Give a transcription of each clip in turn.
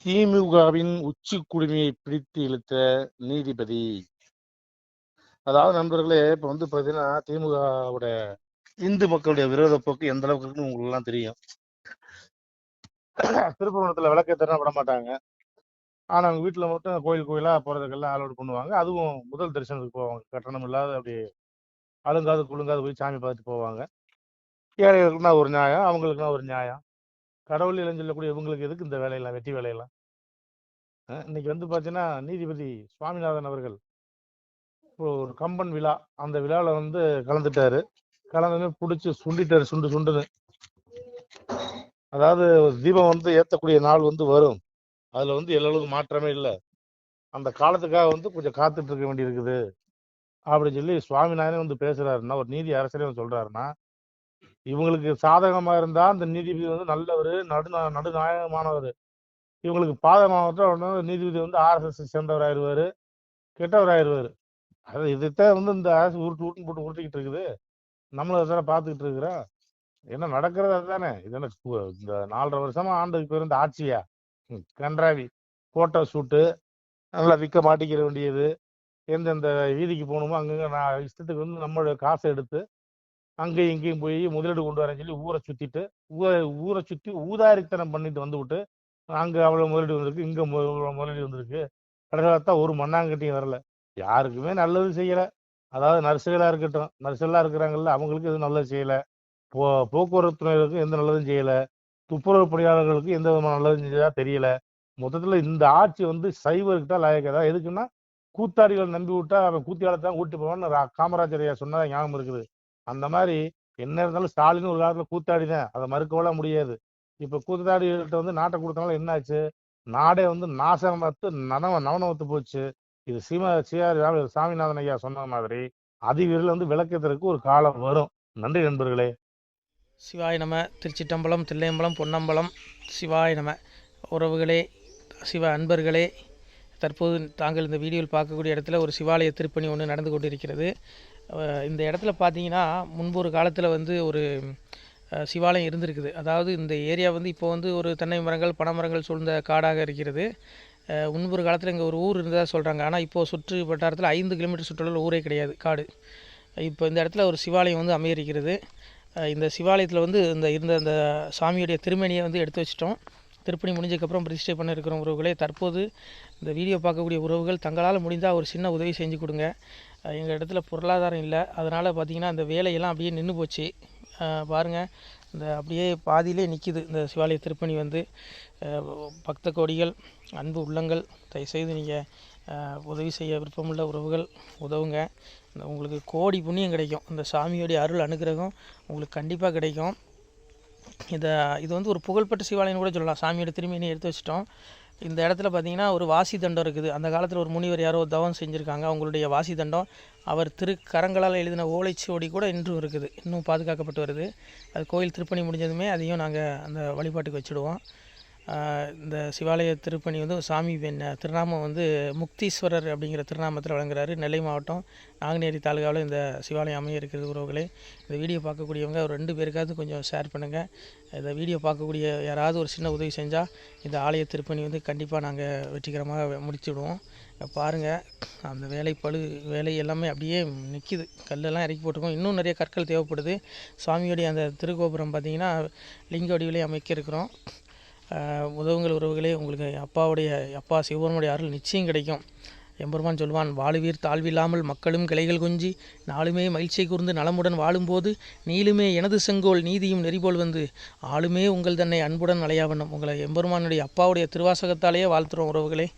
திமுகவின் உச்சி குடுமியை பிடித்து இழுத்த நீதிபதி. அதாவது நண்பர்களே, இப்ப வந்து பாத்தீங்கன்னா திமுகவோட இந்து மக்களுடைய விரோத போக்கு எந்த அளவுக்கு இருக்குன்னு உங்களுக்கு எல்லாம் தெரியும். திருப்பவனத்துல விளக்கேத்தனா விட மாட்டாங்க. ஆனா அவங்க வீட்டுல மட்டும் கோயில் கோயிலா போறதுக்கெல்லாம் அலோட் பண்ணுவாங்க. அதுவும் முதல் தரிசனத்துக்கு போவாங்க. கட்டணம் இல்லாத அப்படி அழுங்காது குழுங்காது போய் சாமி பார்த்துட்டு போவாங்க. ஏழைகளுக்குன்னா ஒரு நியாயம், அவங்களுக்குன்னா ஒரு நியாயம். கடவுள் இல்லைன்னு சொல்லக்கூடிய இவங்களுக்கு எதுக்கு இந்த வேலையெல்லாம், வெட்டி வேலையெல்லாம்? இன்னைக்கு வந்து பாத்தீங்கன்னா நீதிபதி சுவாமிநாதன் அவர்கள் ஒரு கம்பன் விழா, அந்த விழாவில் வந்து கலந்துட்டாரு. கலந்து பிடிச்சி சுண்டிட்டாரு, சுண்டுன்னு. அதாவது தீபம் வந்து ஏற்றக்கூடிய நாள் வந்து வரும், அதுல வந்து எல்லளவுக்கு மாற்றமே இல்லை, அந்த காலத்துக்காக வந்து கொஞ்சம் காத்துட்டு இருக்க வேண்டி இருக்குது அப்படின்னு சொல்லி சுவாமிநாதனே வந்து பேசுறாருன்னா, ஒரு நீதி அரசரே வந்து சொல்றாருன்னா, இவங்களுக்கு சாதகமா இருந்தா அந்த நீதிபதி வந்து நல்லவர், நடுநாயகமானவர். இவங்களுக்கு பாதகமாக நீதிபதி வந்து ஆர்எஸ்எஸ் சேர்ந்தவராயிருவாரு, கெட்டவராயிருவாரு. அது இதைத்தான் வந்து இந்த அரசு உருட்டு போட்டு உருட்டிக்கிட்டு இருக்குது. நம்மளும் அதை பார்த்துக்கிட்டு இருக்கிறோம். என்ன நடக்கிறது அதுதானே. இது என்ன இந்த 4.5 வருஷமா ஆண்டுக்கு பேர் இந்த ஆட்சியா? கன்றாவி போட்டோ ஷூட்டு, நல்லா விற்க மாட்டிக்கிற வேண்டியது, எந்தெந்த வீதிக்கு போகணுமோ அங்கங்க நான் இஷ்டத்துக்கு வந்து நம்மளோட காசை எடுத்து அங்கேயும் இங்கேயும் போய் முதலீடு கொண்டு வரேன்னு சொல்லி ஊரை சுத்திட்டு, ஊரை சுத்தி ஊதாரித்தனம் பண்ணிட்டு வந்து விட்டு, அங்க அவ்வளவு முதலீடு வந்திருக்கு, இங்க முதலீடு வந்திருக்கு, கடைசியா ஒரு மண்ணாங்கட்டியும் வரல. யாருக்குமே நல்லது செய்யல. அதாவது நர்சுகளா இருக்கட்டும், நர்சுகளா இருக்கிறாங்கல்ல, அவங்களுக்கு எதுவும் நல்லது செய்யல. போக்குவரத்துறைகளுக்கு எந்த நல்லதும் செய்யல. துப்புரவு பணியாளர்களுக்கு எந்த விதமான நல்லதும் செஞ்சதா தெரியல. மொத்தத்துல இந்த ஆட்சி வந்து சைவருக்கு தான் லாயக்கதா. எதுக்குன்னா, கூத்தாடிகள் நம்பி விட்டா அவன் கூத்தியாலத்தான் கூட்டு போவான்னு காமராஜர் ஐயா சொன்னதா ஞாபகம் இருக்குது. அந்த மாதிரி என்ன இருந்தாலும் ஸ்டாலின் ஒரு காலத்துல கூத்தாடிதான், அதை மறுக்கவெல்லாம் முடியாது. இப்ப கூத்தாடிகிட்ட வந்து நாட்டை கொடுத்தனால என்ன ஆச்சு? நாடே வந்து நாசமத்து நவனவத்து போச்சு. இது சாமிநாதன் ஐயா சொன்ன மாதிரி அதிவிரைவில் வந்து விளக்கத்திற்கு ஒரு காலம் வரும். நன்றி நண்பர்களே. சிவாய நம. திருச்சிட்டம்பலம், தில்லையம்பலம், பொன்னம்பலம். சிவாய நம. உறவுகளே, சிவ அன்பர்களே, தற்போது தாங்கள் இந்த வீடியோவில் பார்க்கக்கூடிய இடத்துல ஒரு சிவாலய திருப்பணி ஒன்று நடந்து கொண்டிருக்கிறது. இந்த இடத்துல பார்த்தீங்கன்னா முன்பு ஒரு காலத்தில் வந்து ஒரு சிவாலயம் இருந்திருக்குது. அதாவது இந்த ஏரியா வந்து இப்போ வந்து ஒரு தென்னை மரங்கள், பனைமரங்கள் சூழ்ந்த காடாக இருக்கிறது. முன்பொரு காலத்தில் இங்கே ஒரு ஊர் இருந்ததாக சொல்கிறாங்க. ஆனால் இப்போது சுற்று வட்டாரத்தில் 5 கிலோமீட்டர் சுற்றுலாவில் ஊரே கிடையாது, காடு. இப்போ இந்த இடத்துல ஒரு சிவாலயம் வந்து அமையிருக்கிறது. இந்த சிவாலயத்தில் வந்து இருந்த அந்த சாமியுடைய திருமணியை வந்து எடுத்து வச்சிட்டோம். திருப்பணி முடிஞ்சதுக்கப்புறம் பிரதிஷ்டை பண்ண இருக்கிற உறவுகளே, தற்போது இந்த வீடியோ பார்க்கக்கூடிய உறவுகள் தங்களால் முடிந்தால் ஒரு சின்ன உதவி செஞ்சு கொடுங்க. எங்கள் இடத்துல பொருளாதாரம் இல்லை, அதனால் பார்த்திங்கன்னா இந்த வேலையெல்லாம் அப்படியே நின்று போச்சு. பாருங்கள், இந்த அப்படியே பாதியிலே நிற்கிது இந்த சிவாலய திருப்பணி வந்து. பக்த கோடிகள், அன்பு உள்ளங்கள், தயவுசெய்து நீங்கள் உதவி செய்ய விருப்பமுள்ள உறவுகள் உதவுங்க. உங்களுக்கு கோடி புண்ணியம் கிடைக்கும். இந்த சாமியோடைய அருள் அனுகிரகம் உங்களுக்கு கண்டிப்பாக கிடைக்கும். இது வந்து ஒரு புகழ்பெற்ற சிவாலயம்னு கூட சொல்லலாம். சாமியோட திருமணியை எடுத்து வச்சிட்டோம். இந்த இடத்துல பார்த்திங்கன்னா ஒரு வாசி தண்டம் இருக்குது. அந்த காலத்தில் ஒரு முனிவர் யாரோ தவம் செஞ்சுருக்காங்க. அவங்களுடைய வாசி தண்டம் அவர் திருக்கரங்களால் எழுதின ஓலைச்சுவடி கூட இன்றும் இருக்குது, இன்னும் பாதுகாக்கப்பட்டு வருது. அது கோயில் திருப்பணி முடிஞ்சதுமே அதையும் நாங்கள் அந்த வழிபாட்டுக்கு வச்சுடுவோம். இந்த சிவாலய திருப்பணி வந்து சாமி திருநாமம் வந்து முக்தீஸ்வரர் அப்படிங்கிற திருநாமத்தில் வழங்குறாரு. நெல்லை மாவட்டம் நாங்குநேரி தாலுகாவில் இந்த சிவாலயம் அமைய இருக்கிறது. உறவுகளே, இந்த வீடியோ பார்க்கக்கூடியவங்க ஒரு 2 பேருக்காவது கொஞ்சம் ஷேர் பண்ணுங்கள். இந்த வீடியோ பார்க்கக்கூடிய யாராவது ஒரு சின்ன உதவி செஞ்சால் இந்த ஆலய திருப்பணி வந்து கண்டிப்பாக நாங்கள் வெற்றிகரமாக முடிச்சுடுவோம். பாருங்கள், அந்த வேலை எல்லாமே அப்படியே நிற்கிது. கல்லெல்லாம் இறக்கி போட்டிருக்கோம். இன்னும் நிறைய கற்கள் தேவைப்படுது. சுவாமியோடைய அந்த திருக்கோபுரம் பார்த்திங்கன்னா லிங்க வடிவிலே அமைக்க இருக்கிறோம். உதவுங்கள் உறவுகளே. உங்களுக்கு அப்பா சிவபெருமானுடைய அருள் நிச்சயம் கிடைக்கும். எம்பெருமான் சொல்வான், வாழுவீர் தாழ்வில்லாமல் மக்களும் கிளைகள் கொஞ்சி நாளுமே மகிழ்ச்சியை கூர்ந்து நலமுடன் வாழும்போது நீளுமே எனது செங்கோல் நீதியும் நெறிபோல் வந்து ஆளுமே உங்கள் தன்னை அன்புடன் அலையாவண்ணம். உங்களை எம்பெருமானுடைய அப்பாவுடைய திருவாசகத்தாலேயே வாழ்த்துறோம் உறவுகளே.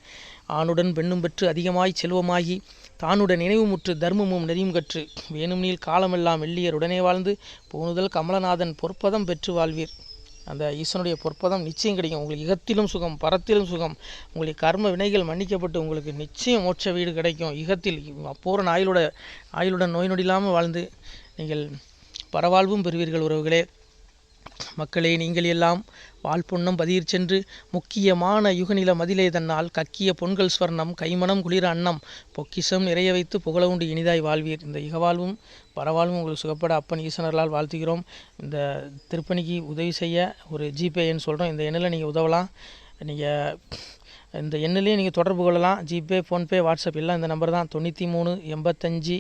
ஆணுடன் பெண்ணும் பெற்று அதிகமாய் செல்வமாகி தானுடன் நினைவு முற்று தர்மமும் நெறியும் கற்று வேணும் நீள் காலமெல்லாம் வெள்ளியர் உடனே வாழ்ந்து போனுதல் கமலநாதன் பொற்பதம் பெற்று வாழ்வீர். அந்த ஈசனுடைய பொற்பதம் நிச்சயம் கிடைக்கும். உங்களுக்கு இகத்திலும் சுகம், பரத்திலும் சுகம். உங்களுடைய கர்ம வினைகள் மன்னிக்கப்பட்டு உங்களுக்கு நிச்சயம் மோட்ச வீடு கிடைக்கும். இகத்தில் பூரண ஆயுளுடன் நோய் நொடி இல்லாமல் வாழ்ந்து நீங்கள் பரவாழ்வும் பெறுவீர்கள் உறவுகளே. மக்களே, நீங்கள் எல்லாம் வாழ்பொன்னம் பதியிற் சென்று முக்கியமான யுகநில மதிலே தன்னால் கக்கிய பொன்கள் ஸ்வர்ணம் கைமணம் குளிர அன்னம் பொக்கிஷம் நிறைய வைத்து புகழ உண்டு இனிதாய் வாழ்வீர். இந்த இகவாழ்வும் பரவாழ்வும் உங்களுக்கு சுகப்பட அப்பன் ஈசனர்களால் வாழ்த்துகிறோம். இந்த திருப்பணிக்கு உதவி செய்ய ஒரு ஜிபே எண் சொல்கிறோம். இந்த எண்ணில் நீங்கள் உதவலாம். நீங்கள் இந்த எண்ணிலையும் நீங்கள் தொடர்பு கொள்ளலாம். ஜிபே, ஃபோன்பே, வாட்ஸ்அப் எல்லாம் இந்த நம்பர் தான். 93 85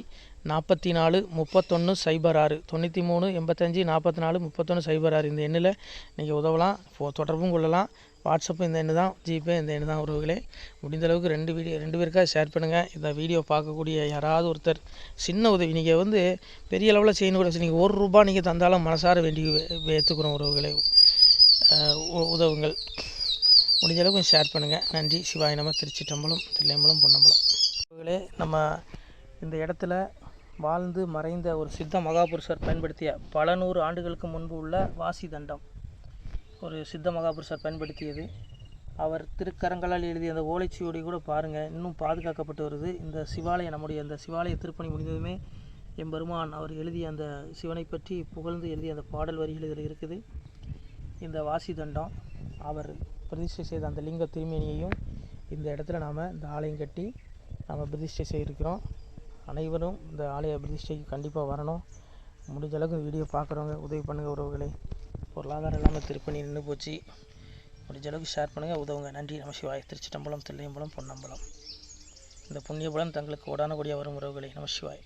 44 31 06 93 85 44 31 06 இந்த எண்ணில் நீங்கள் உதவலாம், தொடர்பும் கொள்ளலாம். வாட்ஸ்அப்பும் இந்த எண்ணு தான், ஜிபே இந்த எண்ணு தான். உறவுகளே, முடிந்த அளவுக்கு ரெண்டு பேருக்காக ஷேர் பண்ணுங்கள். இந்த வீடியோ பார்க்கக்கூடிய யாராவது ஒருத்தர் சின்ன உதவி, நீங்கள் வந்து பெரிய அளவில் செய்யணும் கூட, நீங்கள் ₹1 நீங்கள் தந்தாலும் மனசார வேண்டி ஏற்றுக்கிறோம். உறவுகளே, உதவுங்கள். முடிஞ்ச அளவுக்கு ஷேர் பண்ணுங்கள். நன்றி. சிவாய நம. திருச்சிட்டம்பலம், தில்லையம்பலம், பொன்னம்பலம். உறவுகளே, நம்ம இந்த இடத்துல வாழ்ந்து மறைந்த ஒரு சித்த மகாபுருஷர் பயன்படுத்திய பல 100 ஆண்டுகளுக்கு முன்பு உள்ள வாசி தண்டம் ஒரு சித்த மகாபுருஷர் பயன்படுத்தியது. அவர் திருக்கரங்களால் எழுதிய அந்த ஓலைச்சுவடி கூட பாருங்கள், இன்னும் பாதுகாக்கப்பட்டு வருது. இந்த சிவாலயம், நம்முடைய அந்த சிவாலய திருப்பணி முடிந்ததுமே எம்பெருமான் அவர் எழுதிய அந்த சிவனை பற்றி புகழ்ந்து எழுதிய அந்த பாடல் வரிகள் இதில் இருக்குது. இந்த வாசி தண்டம் அவர் பிரதிஷ்டை செய்த அந்த லிங்க திருமேனியையும் இந்த இடத்துல நாம் இந்த ஆலயம் கட்டி நாம் பிரதிஷ்டை செய்திருக்கிறோம். அனைவரும் இந்த ஆலய பிரதிஷ்டைக்கு கண்டிப்பாக வரணும். முடிஞ்ச அளவுக்கு வீடியோ பார்க்குறவங்க உதவி பண்ணுங்கள். உறவுகளே, பொருளாதாரம் இல்லாமல் திருப்பணி நின்று போச்சு. முடிஞ்ச அளவுக்கு ஷேர் பண்ணுங்கள், உதவுங்க. நன்றி. நம சிவாய. திருச்சிட்டம்பலம், தில்லையம்பலம், பொன்னம்பலம். இந்த புண்ணிய பலன் தங்களுக்கு உடான கூடிய வரும். உறவுகளே, நம சிவாய்.